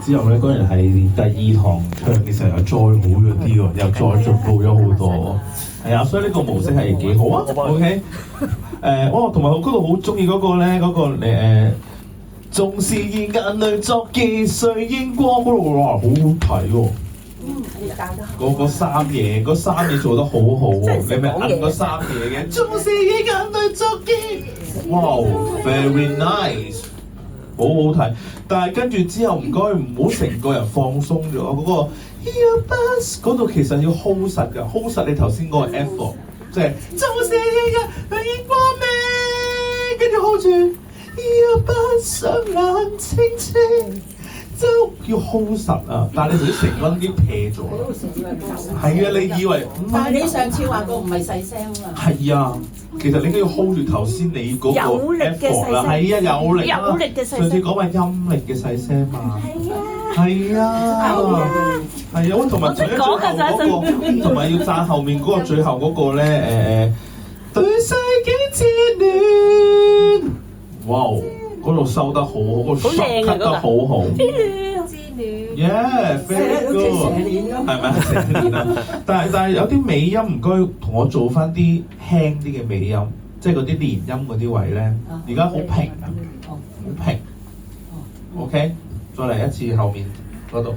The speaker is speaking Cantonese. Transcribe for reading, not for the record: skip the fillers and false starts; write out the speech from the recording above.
之後咧，嗰日係第二堂唱嘅時候又再好咗啲喎，又再進步咗好多喎。係啊，所以呢個模式係幾好啊。OK， 同埋我嗰度好中意嗰個咧，縱是以眼淚作記，誰應光嗰度，哇，好好睇喎。嗰三嘢做得好好喎，你咪摁嗰三嘢嘅，縱是以眼淚作記，哇 ，very nice， 好好睇。但係跟住之後唔該，唔好成個人放鬆咗嗰個 Your bus 嗰度，其實要 hold 實㗎，hold 實你頭先嗰個 F 喎，即係縱是以眼淚光明，跟住 hold 住 Your bus 雙眼清清。都要 hold 實啊！但係你成個已經撇咗。係啊，你以為？但係你上次話過唔係細聲啊。係啊，其實你都要 hold 住頭先你嗰個 F 啦。係啊，有力啊！有力嘅細聲。上次講話音力嘅細聲嘛。係啊。係啊，同埋最後嗰個，同埋要讚後面嗰個最後嗰個咧對世紀之戀。哇！嗰度收得好好，嗰個 shot cut 得好好。Yeah，very good，係咪成年啊？但係有啲尾音唔該，同我做翻啲輕啲嘅尾音，即係嗰啲連音嗰啲位咧。而家好平啊，好平。OK， 再嚟一次後面嗰度。